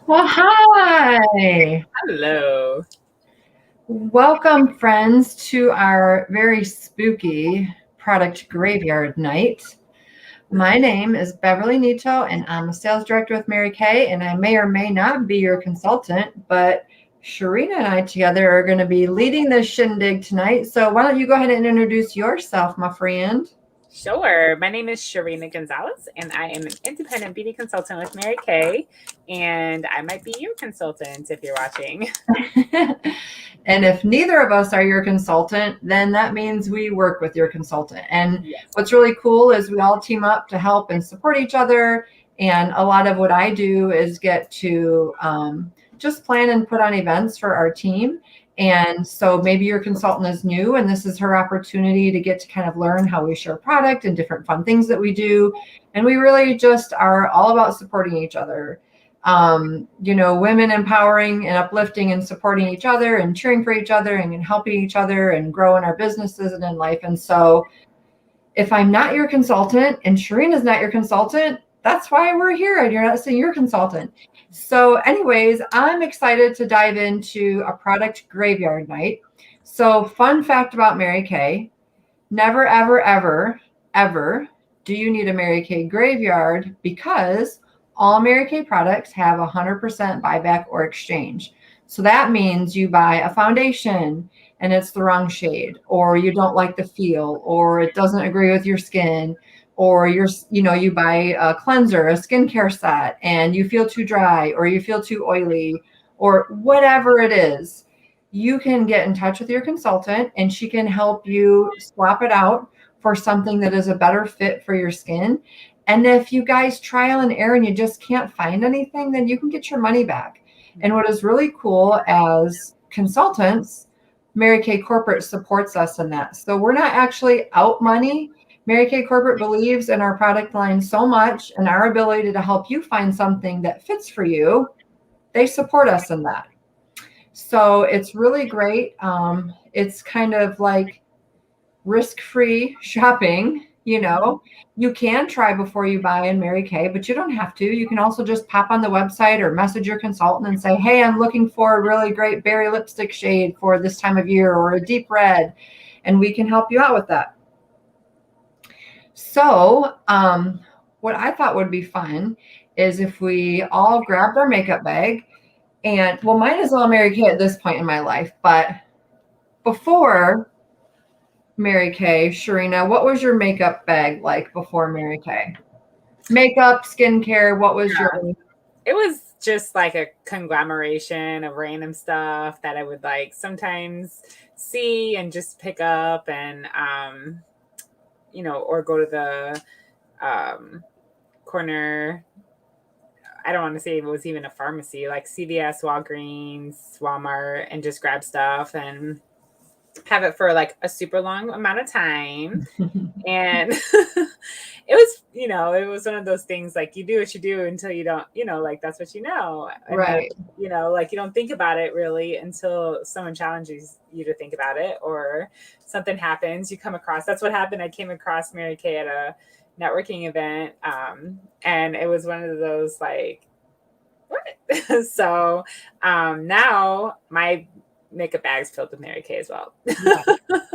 Well, hi. Hello. Welcome, friends, to our very spooky product graveyard night. My name is Beverly Nito, and I'm a sales director with Mary Kay, and I may or may not be your consultant, but Sharina and I together are going to be leading this shindig tonight. So why don't you go ahead and introduce yourself, my friend? Sure. My name is Sharina Gonzalez, and I am an independent beauty consultant with Mary Kay. And I might be your consultant if you're watching. And if neither of us are your consultant, then that means we work with your consultant. And Yes. what's really cool is we all team up to help and support each other. And a lot of what I do is get to just plan and put on events for our team. And so maybe your consultant is new and this is her opportunity to get to kind of learn how we share product and different fun things that we do. And we really just are all about supporting each other. Women empowering and uplifting and supporting each other and cheering for each other and helping each other and grow in our businesses and in life. And so if I'm not your consultant and Sharina's not your consultant, that's why we're here and you're not saying your consultant. So anyways, I'm excited to dive into a product graveyard night. So fun fact about Mary Kay, never, ever, ever, ever do you need a Mary Kay graveyard because all Mary Kay products have 100% buyback or exchange. So that means you buy a foundation and it's the wrong shade, or you don't like the feel, or it doesn't agree with your skin, or you buy a cleanser, a skincare set, and you feel too dry, or you feel too oily, or whatever it is, you can get in touch with your consultant and she can help you swap it out for something that is a better fit for your skin. And if you guys trial and error and you just can't find anything, then you can get your money back. And what is really cool as consultants, Mary Kay Corporate supports us in that. So we're not actually out money. Mary Kay Corporate believes in our product line so much and our ability to help you find something that fits for you. They support us in that. So it's really great. It's kind of like risk-free shopping. You can try before you buy in Mary Kay, but you don't have to. You can also just pop on the website or message your consultant and say, hey, I'm looking for a really great berry lipstick shade for this time of year or a deep red, and we can help you out with that. So what I thought would be fun is if we all grabbed our makeup bag and, well, mine is all Mary Kay at this point in my life, but before Mary Kay, Sharina, what was your makeup bag like before Mary Kay? Makeup, skincare, what was your... It was just like a conglomeration of random stuff that I would like sometimes see and just pick up and, or go to the corner. I don't want to say it was even a pharmacy, like CVS, Walgreens, Walmart, and just grab stuff and have it for like a super long amount of time. And it was one of those things like you do what you do until you don't, like that's what you know. And right. Then, like you don't think about it really until someone challenges you to think about it or something happens. You come across, that's what happened. I came across Mary Kay at a networking event. And it was one of those like, what? So now my makeup bags filled with Mary Kay as well. Yeah,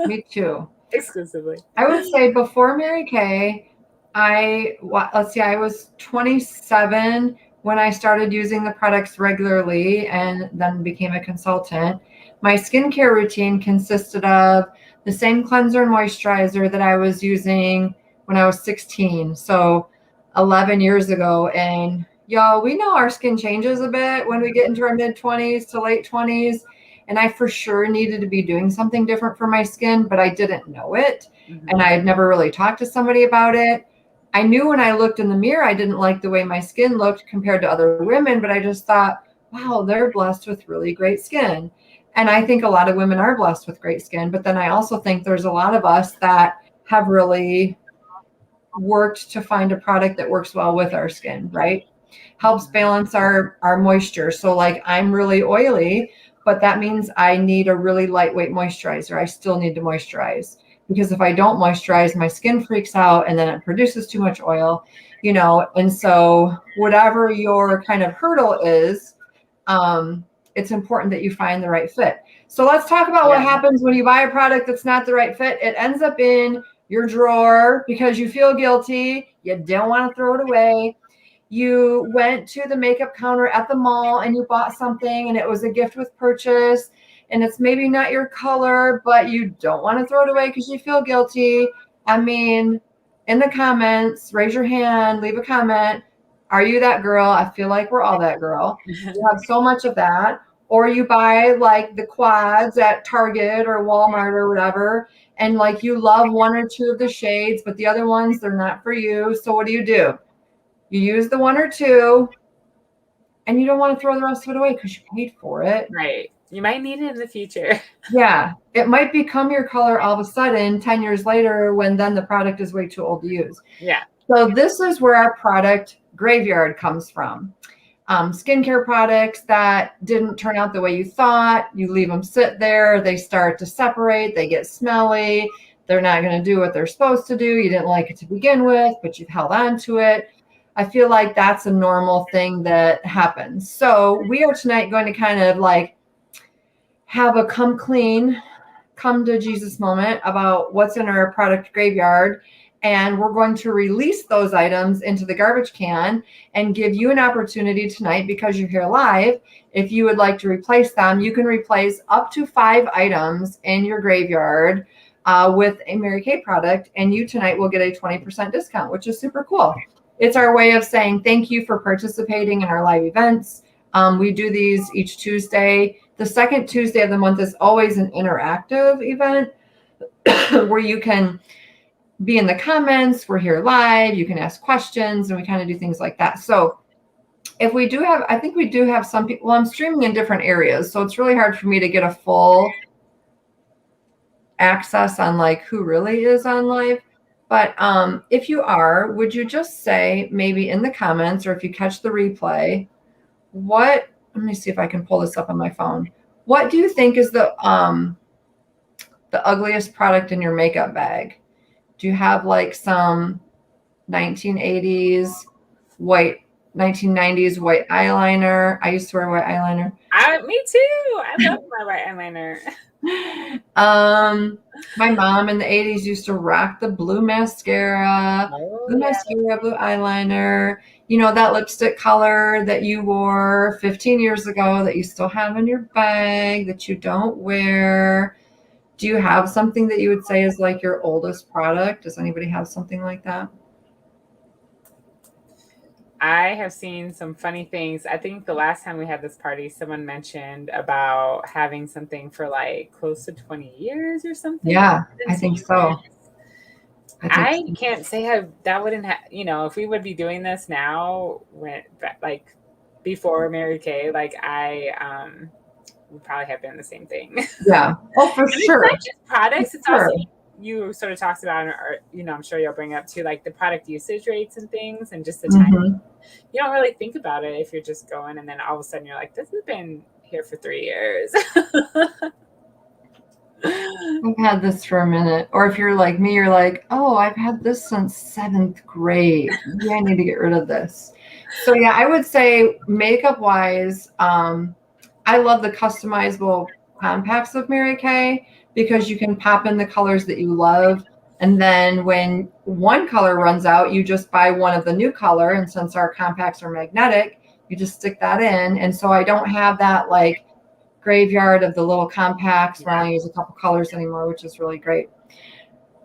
me too. Exclusively. I would say before Mary Kay, I was 27 when I started using the products regularly and then became a consultant. My skincare routine consisted of the same cleanser and moisturizer that I was using when I was 16. So 11 years ago. And y'all, we know our skin changes a bit when we get into our mid-20s to late 20s. And I for sure needed to be doing something different for my skin, but I didn't know it. Mm-hmm. And I had never really talked to somebody about it. I knew when I looked in the mirror, I didn't like the way my skin looked compared to other women, but I just thought, wow, they're blessed with really great skin. And I think a lot of women are blessed with great skin. But then I also think there's a lot of us that have really worked to find a product that works well with our skin, right? Helps balance our moisture. So like I'm really oily, but that means I need a really lightweight moisturizer. I still need to moisturize because if I don't moisturize, my skin freaks out and then it produces too much oil, and so whatever your kind of hurdle is, it's important that you find the right fit. So let's talk about what happens when you buy a product that's not the right fit. It ends up in your drawer because you feel guilty. You don't want to throw it away. You went to the makeup counter at the mall and you bought something and it was a gift with purchase and it's maybe not your color, but you don't want to throw it away because you feel guilty. I mean, in the comments, raise your hand, leave a comment. Are you that girl? I feel like we're all that girl. You have so much of that. Or you buy like the quads at Target or Walmart or whatever, and like you love one or two of the shades, but the other ones, they're not for you. So what do? You use the one or two, and you don't want to throw the rest of it away because you paid for it. Right. You might need it in the future. Yeah. It might become your color all of a sudden 10 years later when then the product is way too old to use. Yeah. So this is where our product graveyard comes from. Skincare products that didn't turn out the way you thought, you leave them sit there, they start to separate, they get smelly, they're not going to do what they're supposed to do. You didn't like it to begin with, but you've held on to it. I feel like that's a normal thing that happens. So we are tonight going to kind of like have a come clean, come to Jesus moment about what's in our product graveyard. And we're going to release those items into the garbage can and give you an opportunity tonight, because you're here live. If you would like to replace them, you can replace up to 5 items in your graveyard with a Mary Kay product. And you tonight will get a 20% discount, which is super cool. It's our way of saying thank you for participating in our live events. We do these each Tuesday. The second Tuesday of the month is always an interactive event where you can be in the comments. We're here live. You can ask questions and we kind of do things like that. So if we do have, I think we do have some people, well, I'm streaming in different areas. So it's really hard for me to get a full access on like who really is on live. But if you are, would you just say maybe in the comments, or if you catch the replay, let me see if I can pull this up on my phone. What do you think is the ugliest product in your makeup bag? Do you have like some 1980s white, 1990s white eyeliner? I used to wear white eyeliner. Me too. I love my white eyeliner. My mom in the 80s used to rock the blue mascara, blue eyeliner. You know, that lipstick color that you wore 15 years ago that you still have in your bag that you don't wear. Do you have something that you would say is like your oldest product? Does anybody have something like that? I have seen some funny things. I think the last time we had this party, someone mentioned about having something for like close to 20 years or something. Yeah, I think so. I can't say how that wouldn't have, you know, if we would be doing this now, when like before Mary Kay, like I would probably have been the same thing. Yeah. Oh, for sure. It's not just products. It's also, you sort of talked about, or, you know, I'm sure you'll bring up too, like the product usage rates and things and just the time. You don't really think about it if you're just going and then all of a sudden you're like, this has been here for 3 years. I've had this for a minute. Or if you're like me, you're like, oh, I've had this since 7th grade. Maybe I need to get rid of this. So yeah, I would say makeup wise, I love the customizable compacts of Mary Kay because you can pop in the colors that you love. And then when one color runs out, you just buy one of the new color. And since our compacts are magnetic, you just stick that in. And so I don't have that like graveyard of the little compacts where I only use a couple colors anymore, which is really great.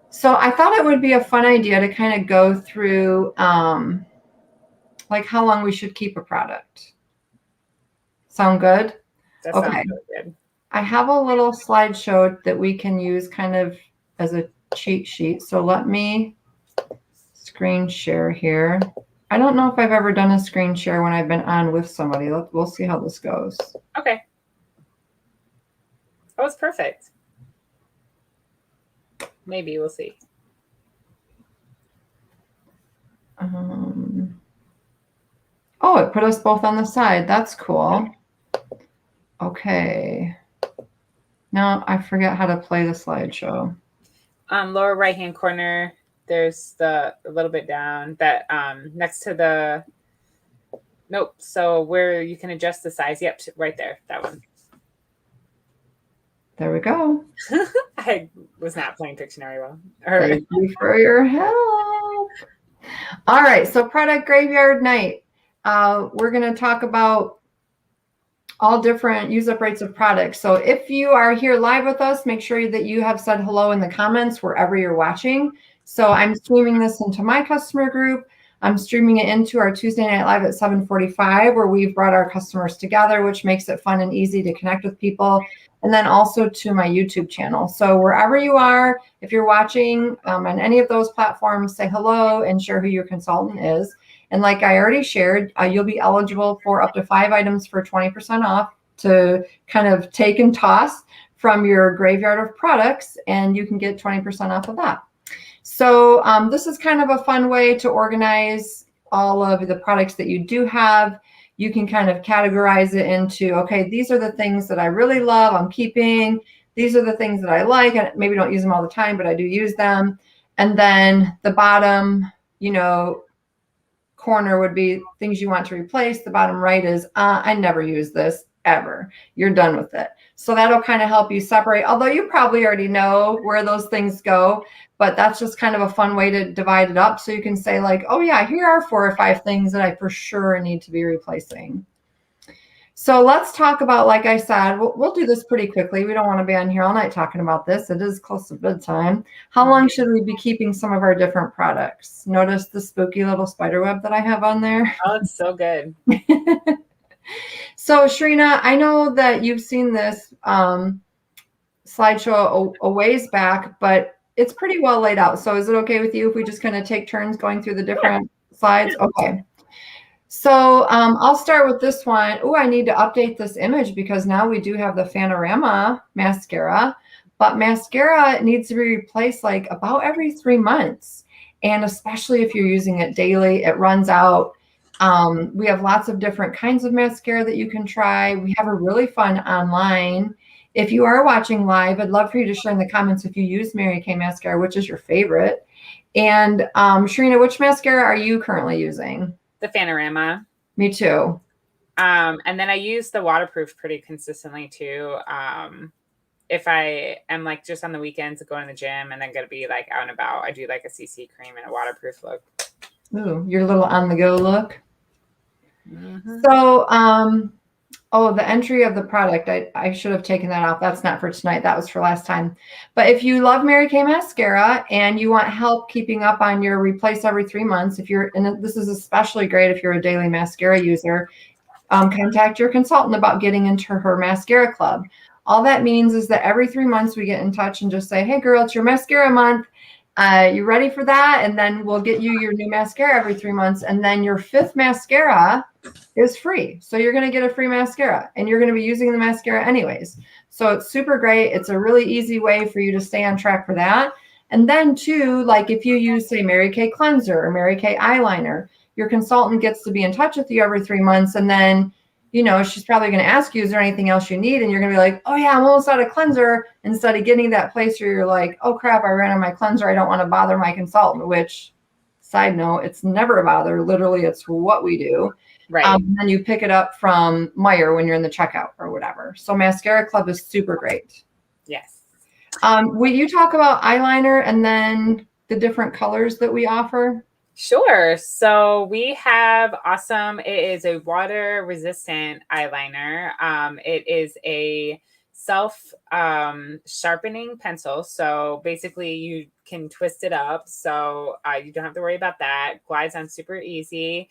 So I thought it would be a fun idea to kind of go through like how long we should keep a product. Sound good? That sounds really good. I have a little slideshow that we can use kind of as a cheat sheet. So let me screen share here. I don't know if I've ever done a screen share when I've been on with somebody. We'll see how this goes. Okay. Oh, it's perfect. Maybe we'll see. Oh, it put us both on the side. That's cool. Okay. Now I forget how to play the slideshow. Lower right-hand corner, there's a little bit down that next to the Nope. So where you can adjust the size. Yep, right there. That one. There we go. I was not playing Pictionary well. Thank you for your help. All right, so product graveyard night. We're going to talk about all different use up rates of products. So if you are here live with us, make sure that you have said hello in the comments wherever you're watching. So I'm streaming this into my customer group. I'm streaming it into our Tuesday Night Live at 7:45, where we've brought our customers together, which makes it fun and easy to connect with people. And then also to my YouTube channel. So wherever you are, if you're watching on any of those platforms, say hello and share who your consultant is. And like I already shared, you'll be eligible for up to 5 items for 20% off to kind of take and toss from your graveyard of products, and you can get 20% off of that. So this is kind of a fun way to organize all of the products that you do have. You can kind of categorize it into, okay, these are the things that I really love, I'm keeping. These are the things that I like. I maybe don't use them all the time, but I do use them. And then the bottom, corner would be things you want to replace. The bottom right is, I never use this ever. You're done with it. So that'll kind of help you separate, although you probably already know where those things go, but that's just kind of a fun way to divide it up. So you can say like, oh yeah, here are 4 or 5 things that I for sure need to be replacing. So let's talk about, like I said, we'll do this pretty quickly. We don't want to be on here all night talking about this. It is close to bedtime. How long should we be keeping some of our different products? Notice the spooky little spider web that I have on there. Oh, it's so good. So Sharina, I know that you've seen this slideshow a ways back, but it's pretty well laid out. So is it okay with you if we just kind of take turns going through the different slides? Okay. So I'll start with this one. Oh, I need to update this image because now we do have the Panorama mascara, but mascara needs to be replaced like about every 3 months. And especially if you're using it daily, it runs out. We have lots of different kinds of mascara that you can try. We have a really fun online. If you are watching live, I'd love for you to share in the comments if you use Mary Kay mascara, which is your favorite. And Sharina, which mascara are you currently using? The Panorama. Me too. And then I use the waterproof pretty consistently too. If I am like just on the weekends going to the gym and then going to be like out and about, I do like a CC cream and a waterproof look. Ooh, your little on the go look. Mm-hmm. So, oh, the entry of the product, I should have taken that off. That's not for tonight. That was for last time. But if you love Mary Kay mascara and you want help keeping up on your replace every 3 months, and this is especially great if you're a daily mascara user, contact your consultant about getting into her mascara club. All that means is that every 3 months we get in touch and just say, hey girl, it's your mascara month. You ready for that? And then we'll get you your new mascara every 3 months. And then your 5th mascara is free. So you're going to get a free mascara and you're going to be using the mascara anyways. So it's super great. It's a really easy way for you to stay on track for that. And then too, like if you use say Mary Kay cleanser or Mary Kay eyeliner, your consultant gets to be in touch with you every 3 months. And then, she's probably going to ask you, is there anything else you need? And you're going to be like, oh yeah, I'm almost out of cleanser. Instead of getting that place where you're like, oh crap, I ran out of my cleanser. I don't want to bother my consultant, which side note, it's never a bother. Literally, it's what we do. Right. And you pick it up from Meijer when you're in the checkout or whatever. So Mascara Club is super great. Yes. Will you talk about eyeliner and then the different colors that we offer? Sure. So we have awesome. It is a water resistant eyeliner. It is a self sharpening pencil. So basically you can twist it up. So you don't have to worry about that. Glides on super easy,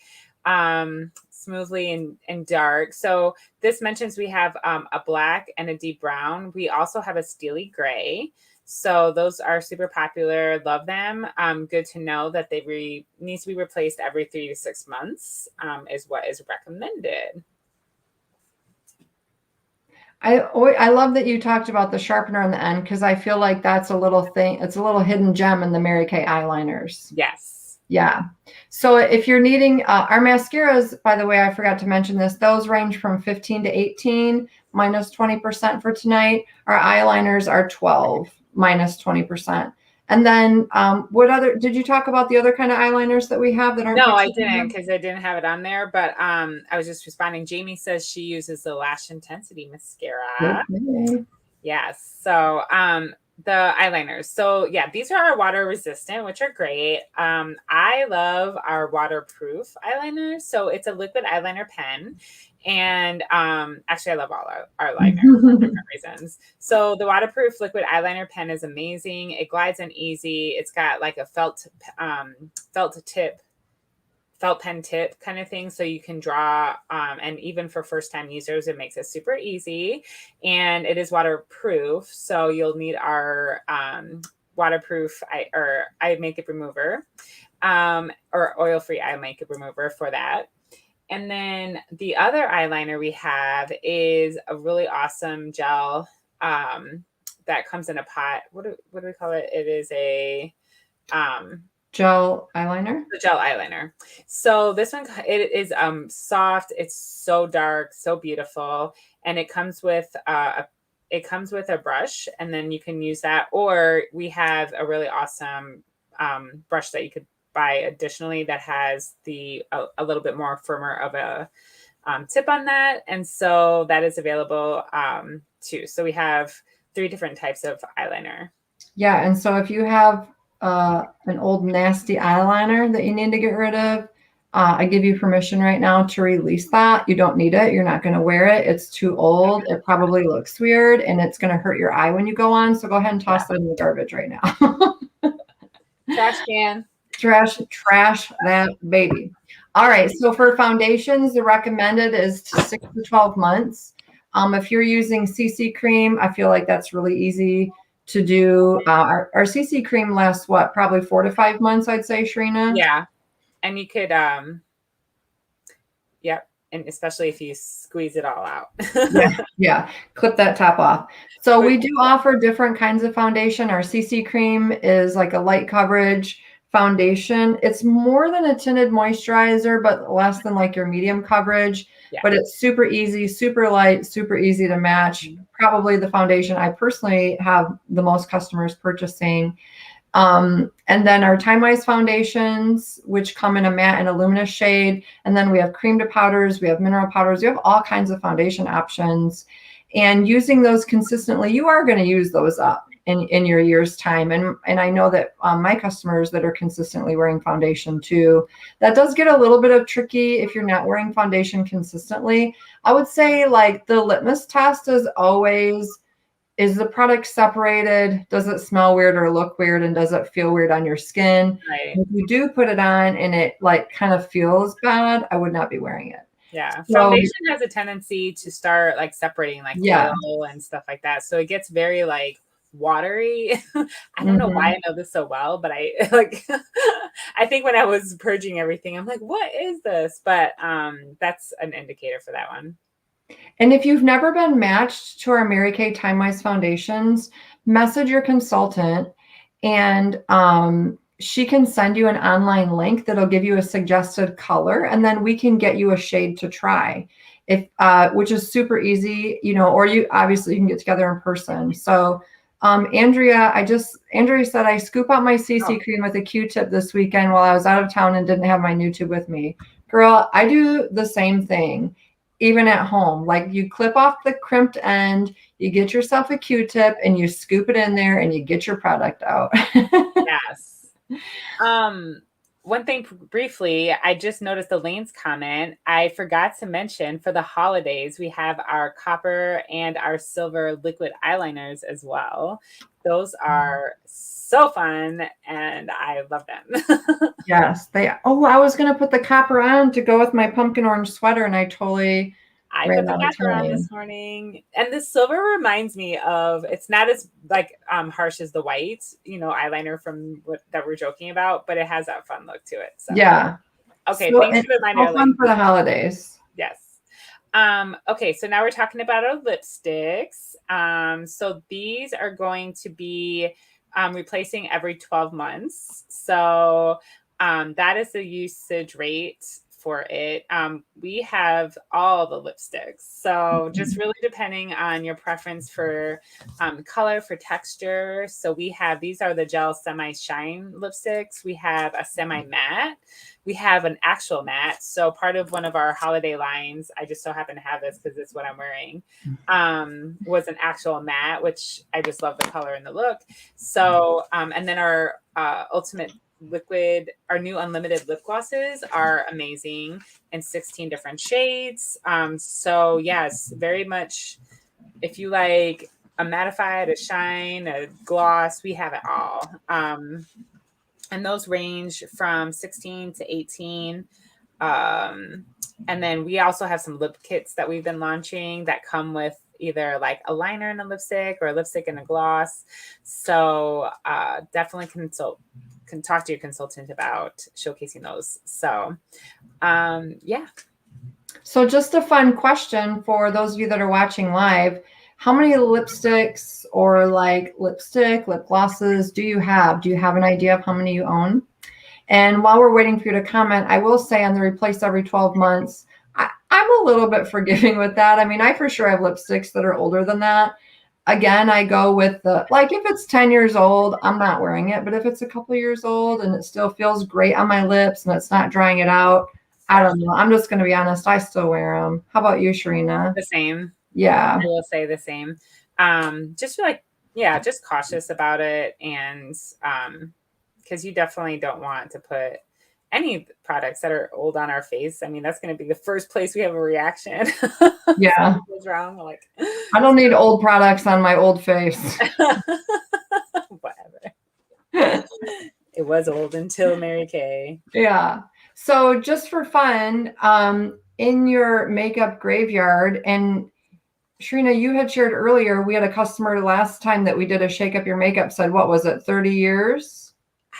smoothly and dark. So this mentions we have a black and a deep brown. We also have a steely gray. So those are super popular. Love them. Good to know that they needs to be replaced every 3 to 6 months is what is recommended. I love that you talked about the sharpener on the end because I feel like that's a little thing. It's a little hidden gem in the Mary Kay eyeliners. Yes. Yeah. So if you're needing our mascaras, by the way, I forgot to mention this, those range from 15 to 18 minus 20% for tonight. Our eyeliners are 12 minus 20%. And then what other, did you talk about the other kind of eyeliners that we have that aren't No, I pixie didn't pen? because I didn't have it on there. But I was just responding. Jamie says she uses the Lash Intensity mascara. Okay. Yes. So the eyeliners. So yeah, these are water resistant, which are great. I love our waterproof eyeliners. So it's a liquid eyeliner pen. And actually I love all our liners for different reasons. So the waterproof liquid eyeliner pen is amazing. It glides in easy. It's got like a felt pen tip kind of thing, so you can draw, and even for first time users it makes it super easy, and it is waterproof, so you'll need our waterproof eye makeup remover, or oil-free eye makeup remover for that. And then the other eyeliner we have is a really awesome gel that comes in a pot. What do we call it? It is a Gel eyeliner. the gel eyeliner. So this one, it is soft. It's so dark, so beautiful, and it comes with a brush, and then you can use that. Or we have a really awesome brush that you could buy additionally that has a little bit more firmer of a tip on that, and so that is available too. So we have 3 different types of eyeliner. Yeah, and so if you have an old nasty eyeliner that you need to get rid of, I give you permission right now to release that. You don't need it. You're not going to wear it. It's too old. It probably looks weird, and it's going to hurt your eye when you go on. So go ahead and toss that in the garbage right now. Trash can. Trash that baby. All right. So for foundations, the recommended is 6 to 12 months. If you're using CC cream, I feel like that's really easy to do. Our CC cream lasts what? Probably 4 to 5 months, I'd say, Sharina. Yeah. And you could, yep. And especially if you squeeze it all out. Yeah. Clip that top off. So we do offer different kinds of foundation. Our CC cream is like a light coverage foundation. It's more than a tinted moisturizer, but less than like your medium coverage. Yeah. But it's super easy, super light, super easy to match. Probably the foundation I personally have the most customers purchasing. And then our time-wise foundations, which come in a matte and a luminous shade. And then we have cream to powders, we have mineral powders, we have all kinds of foundation options. And using those consistently, you are going to use those up in your year's time. And I know that my customers that are consistently wearing foundation too, that does get a little bit of tricky if you're not wearing foundation consistently. I would say like the litmus test is always, is the product separated? Does it smell weird or look weird? And does it feel weird on your skin? Right. If you do put it on and it like kind of feels bad, I would not be wearing it. Yeah. So, foundation has a tendency to start like separating like oil and stuff like that. So it gets very like watery. I don't know why I know this so well, but I like I think when I was purging everything, I'm like, what is this? But that's an indicator for that one. And if you've never been matched to our Mary Kay Time Wise foundations, message your consultant and she can send you an online link that'll give you a suggested color, and then we can get you a shade to try, if which is super easy, you know, or you obviously you can get together in person. So Andrea said I scoop out my CC cream with a Q-tip this weekend while I was out of town and didn't have my new tube with me. Girl, I do the same thing. Even at home, like you clip off the crimped end, you get yourself a Q-tip and you scoop it in there and you get your product out. Yes. One thing briefly, I just noticed Elaine's comment. I forgot to mention for the holidays, we have our copper and our silver liquid eyeliners as well. Those are so fun and I love them. Yes, they. Oh, I was gonna put the copper on to go with my pumpkin orange sweater, and I totally put the copper on this morning. And the silver reminds me of, it's not as like harsh as the white, you know, eyeliner from that we're joking about, but it has that fun look to it. So yeah. Okay, so thanks for the reminder. Fun for the holidays. Yes. Okay, so now we're talking about our lipsticks. So these are going to be replacing every 12 months. So that is the usage rate for it. We have all the lipsticks. So just really depending on your preference for color, for texture. So these are the gel semi-shine lipsticks. We have a semi-matte. We have an actual matte. So part of one of our holiday lines, I just so happen to have this because it's what I'm wearing, was an actual matte, which I just love the color and the look. So, and then our ultimate liquid, our new unlimited lip glosses are amazing in 16 different shades. So yes, very much if you like a mattified, a shine, a gloss, we have it all. And those range from 16 to 18. And then we also have some lip kits that we've been launching that come with either like a liner and a lipstick or a lipstick and a gloss. So definitely can talk to your consultant about showcasing those. So yeah. So just a fun question for those of you that are watching live. How many lipsticks or like lipstick, lip glosses do you have? Do you have an idea of how many you own? And while we're waiting for you to comment, I will say on the replace every 12 months, I'm a little bit forgiving with that. I mean, I for sure have lipsticks that are older than that. Again, I go with like if it's 10 years old, I'm not wearing it. But if it's a couple of years old and it still feels great on my lips and it's not drying it out, I don't know. I'm just going to be honest. I still wear them. How about you, Sharina? The same. Yeah. I will say the same. Just like, yeah, just cautious about it. And because you definitely don't want to put any products that are old on our face. I mean, that's going to be the first place we have a reaction. Yeah. What's wrong? Like, I don't need old products on my old face. Whatever. It was old until Mary Kay. Yeah. So just for fun, in your makeup graveyard, and Sharina, you had shared earlier, we had a customer last time that we did a shake up your makeup said, what was it, 30 years?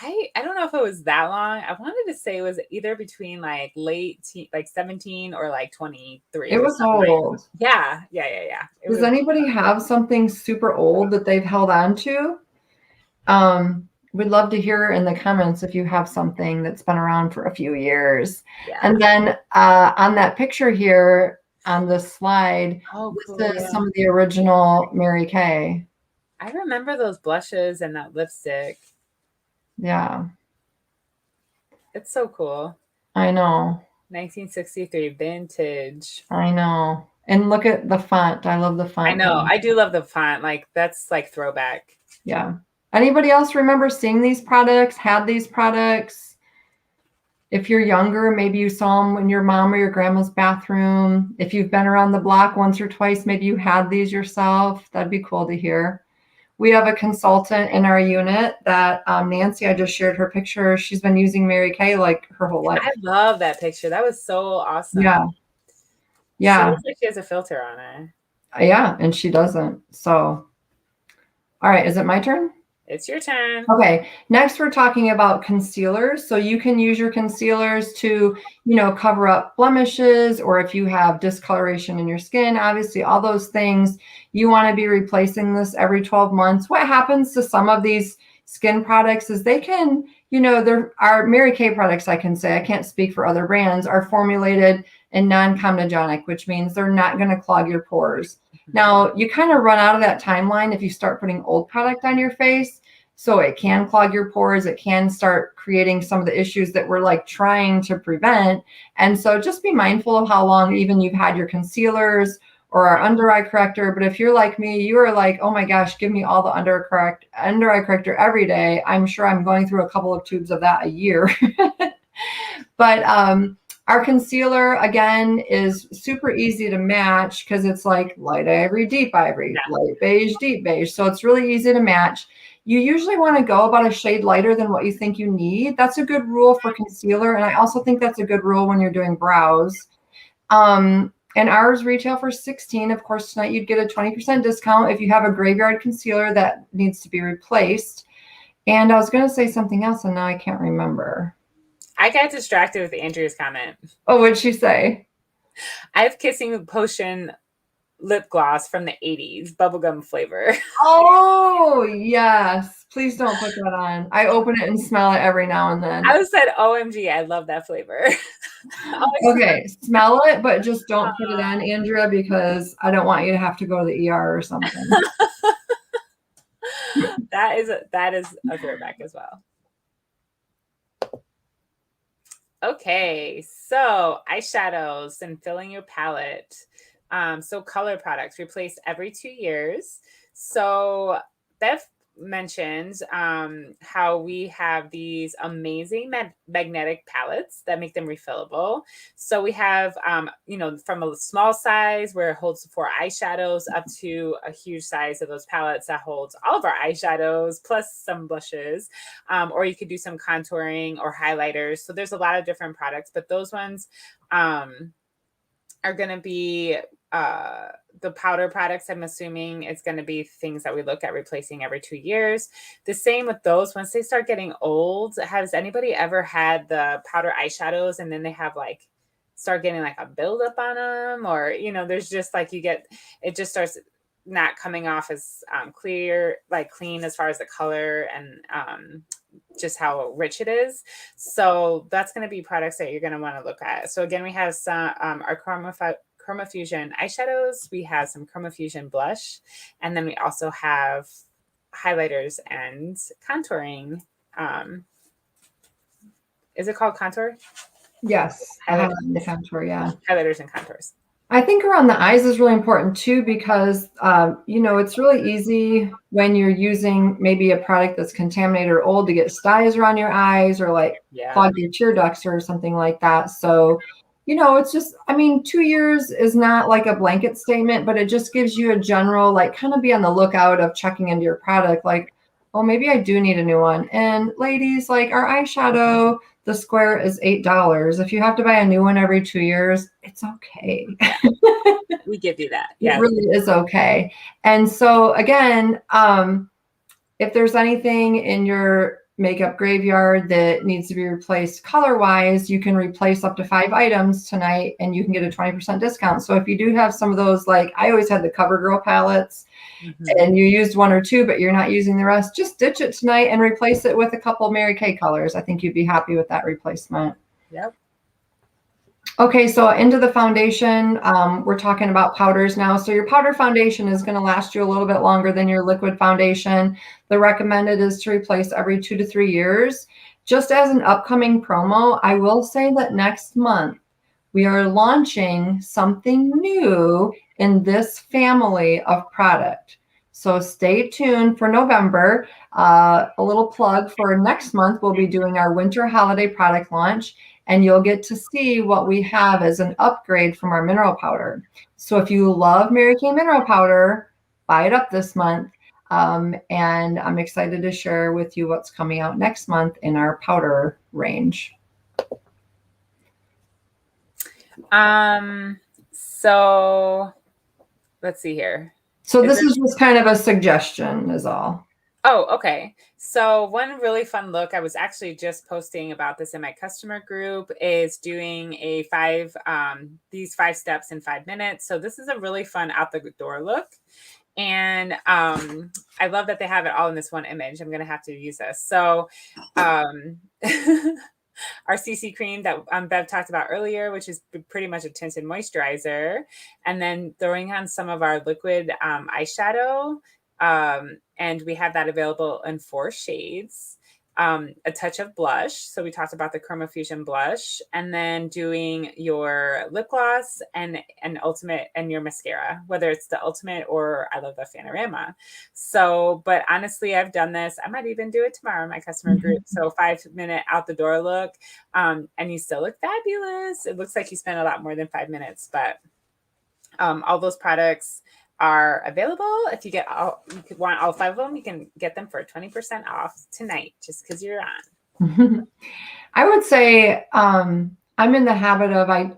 I don't know if it was that long. I wanted to say it was either between like like 17 or like 23. It was old. Yeah. Does anybody have something super old that they've held on to? We'd love to hear in the comments if you have something that's been around for a few years. Yeah. And then on that picture here on this slide, this is some of the original Mary Kay. I remember those blushes and that lipstick. Yeah. It's so cool. I know. 1963 vintage. I know. And look at the font. I love the font. I know. I do love the font. Like that's like throwback. Yeah. Anybody else remember seeing these products, had these products? If you're younger, maybe you saw them in your mom or your grandma's bathroom. If you've been around the block once or twice, maybe you had these yourself. That'd be cool to hear. We have a consultant in our unit that Nancy, I just shared her picture. She's been using Mary Kay like her whole life. I love that picture. That was so awesome. Yeah. Yeah. She looks like she has a filter on her. Yeah, and she doesn't. So, all right. Is it my turn? It's your turn. Okay. Next, we're talking about concealers. So you can use your concealers to, cover up blemishes, or if you have discoloration in your skin, obviously all those things, you want to be replacing this every 12 months. What happens to some of these skin products is they can, there are Mary Kay products, I can say, I can't speak for other brands, are formulated in non-comedogenic, which means they're not going to clog your pores. Now, you kind of run out of that timeline if you start putting old product on your face. So it can clog your pores. It can start creating some of the issues that we're like trying to prevent. And so just be mindful of how long even you've had your concealers or our under eye corrector. But if you're like me, you are like, oh my gosh, give me all the under eye corrector every day. I'm sure I'm going through a couple of tubes of that a year. But our concealer, again, is super easy to match because it's like light ivory, deep ivory, light beige, deep beige. So it's really easy to match. You usually want to go about a shade lighter than what you think you need. That's a good rule for concealer. And I also think that's a good rule when you're doing brows. And ours retail for $16. Of course, tonight you'd get a 20% discount if you have a graveyard concealer that needs to be replaced. And I was going to say something else, and now I can't remember. I got distracted with Andrea's comment. Oh, what'd she say? I have Kissing Potion lip gloss from the 80s, bubblegum flavor. Oh, yes. Please don't put that on. I open it and smell it every now and then. I said, OMG, I love that flavor. Okay, smell it, but just don't put it on, Andrea, because I don't want you to have to go to the ER or something. That is a throwback as well. Okay, so eyeshadows and filling your palette. So color products replaced every 2 years. So Bev mentioned how we have these amazing magnetic palettes that make them refillable. So we have, from a small size where it holds 4 eyeshadows up to a huge size of those palettes that holds all of our eyeshadows plus some blushes, or you could do some contouring or highlighters. So there's a lot of different products, but those ones are going to be the powder products. I'm assuming it's going to be things that we look at replacing every 2 years. The same with those. Once they start getting old, has anybody ever had the powder eyeshadows and then they have start getting a buildup on them, or there's just it just starts not coming off as clean as far as the color and just how rich it is. So that's going to be products that you're going to want to look at. So again, we have some our Chroma Fusion eyeshadows. We have some Chroma Fusion blush, and then we also have highlighters and contouring. Is it called contour? Yes, the contour. Yeah, highlighters and contours. I think around the eyes is really important too, because it's really easy when you're using maybe a product that's contaminated or old to get styes around your eyes or clog your tear ducts or something like that. So it's just, 2 years is not like a blanket statement, but it just gives you a general, kind of be on the lookout of checking into your product. Oh, maybe I do need a new one. And ladies, our eyeshadow, the square is $8. If you have to buy a new one every 2 years, it's okay. We give you that. Yeah. It really is okay. And so again, if there's anything in your makeup graveyard that needs to be replaced color-wise, you can replace up to 5 items tonight and you can get a 20% discount. So if you do have some of those, I always had the CoverGirl palettes, and you used 1 or 2, but you're not using the rest, just ditch it tonight and replace it with a couple of Mary Kay colors. I think you'd be happy with that replacement. Yep. Okay, so into the foundation, we're talking about powders now. So your powder foundation is going to last you a little bit longer than your liquid foundation. The recommended is to replace every 2 to 3 years. Just as an upcoming promo, I will say that next month we are launching something new in this family of product. So stay tuned for November. A little plug for next month, we'll be doing our winter holiday product launch, and you'll get to see what we have as an upgrade from our mineral powder. So if you love Mary Kay mineral powder, buy it up this month. And I'm excited to share with you what's coming out next month in our powder range. So let's see here. So this is just kind of a suggestion is all. Oh, okay. So one really fun look, I was actually just posting about this in my customer group, is doing these 5 steps in 5 minutes. So this is a really fun out the door look. And I love that they have it all in this one image. I'm going to have to use this. So our CC cream that Bev talked about earlier, which is pretty much a tinted moisturizer, and then throwing on some of our liquid eyeshadow. And we have that available in 4 shades. A touch of blush. So we talked about the Chroma Fusion blush, and then doing your lip gloss and ultimate and your mascara, whether it's the ultimate or I love the Panorama. So, but honestly, I've done this. I might even do it tomorrow in my customer group. So 5-minute out the door look, and you still look fabulous. It looks like you spent a lot more than 5 minutes, but all those products are available. If you want all 5 of them, you can get them for 20% off tonight, just because you're on. I would say I'm in the habit of, I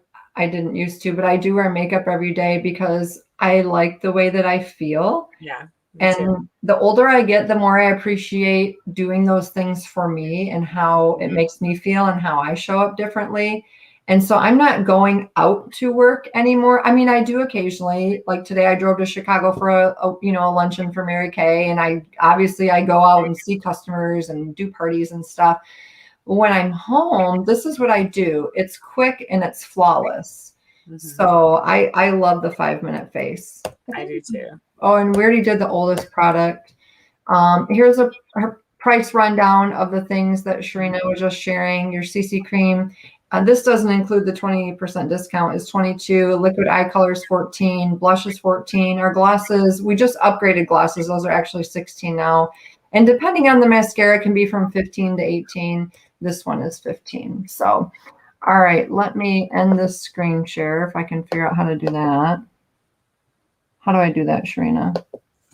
didn't used to, but I do wear makeup every day because I like the way that I feel. Yeah. And the older I get, the more I appreciate doing those things for me and how it makes me feel and how I show up differently. And so I'm not going out to work anymore. I mean, I do occasionally. Like today, I drove to Chicago for a luncheon for Mary Kay, and I go out and see customers and do parties and stuff. But when I'm home, this is what I do. It's quick and it's flawless. So I love the 5-minute face. I do too. Oh, and we already did the oldest product. Here's her price rundown of the things that Sharina was just sharing. Your CC cream. This doesn't include the 20% discount. Is $22. Liquid eye color is $14. Blush is $14. Our glosses, we just upgraded glosses. Those are actually $16 now. And depending on the mascara, it can be from $15 to $18. This one is $15. So, all right, let me end this screen share if I can figure out how to do that. How do I do that, Sharina?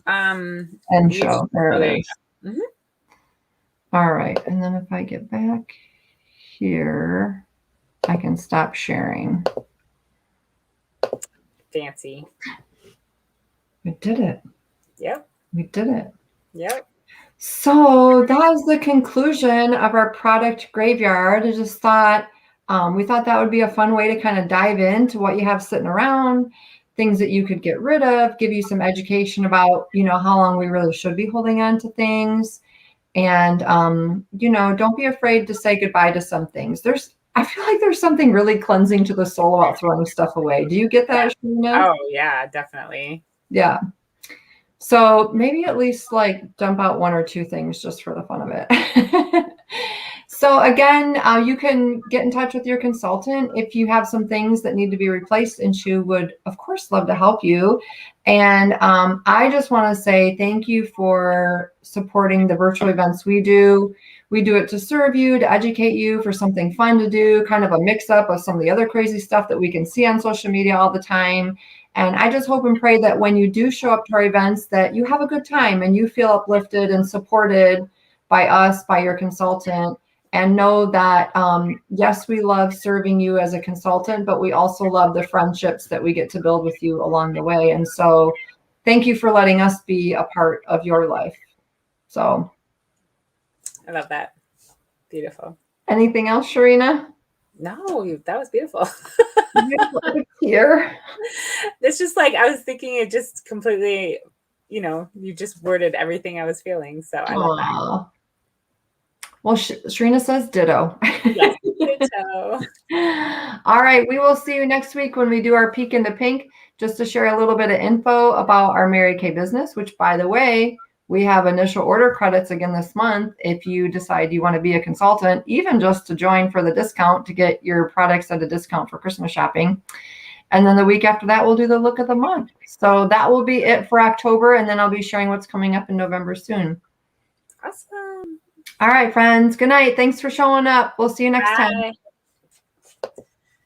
End show. There it is. All right, and then if I get back here, I can stop sharing. Fancy. We did it. Yep. We did it. Yep. So that is the conclusion of our product graveyard. I just thought, we thought that would be a fun way to kind of dive into what you have sitting around, things that you could get rid of, give you some education about, how long we really should be holding on to things. And, don't be afraid to say goodbye to some things. I feel like there's something really cleansing to the soul about throwing stuff away. Do you get that, Sharina? Oh, yeah, definitely. Yeah. So maybe at least dump out 1 or 2 things just for the fun of it. So again, you can get in touch with your consultant if you have some things that need to be replaced, and she would, of course, love to help you. And I just want to say thank you for supporting the virtual events we do. We do it to serve you, to educate you, for something fun to do, kind of a mix-up of some of the other crazy stuff that we can see on social media all the time. And I just hope and pray that when you do show up to our events, that you have a good time and you feel uplifted and supported by us, by your consultant. And know that, yes, we love serving you as a consultant, but we also love the friendships that we get to build with you along the way. And so thank you for letting us be a part of your life. So I love that. Beautiful. Anything else, Sharina? No, that was beautiful. Here. It's just I was thinking it just completely, you just worded everything I was feeling. So I love that. Well, Sharina says ditto. Yes, ditto. All right. We will see you next week when we do our peek into pink, just to share a little bit of info about our Mary Kay business, which, by the way, we have initial order credits again this month. If you decide you want to be a consultant, even just to join for the discount to get your products at a discount for Christmas shopping. And then the week after that, we'll do the look of the month. So that will be it for October. And then I'll be sharing what's coming up in November soon. Awesome. All right, friends. Good night. Thanks for showing up. We'll see you next time.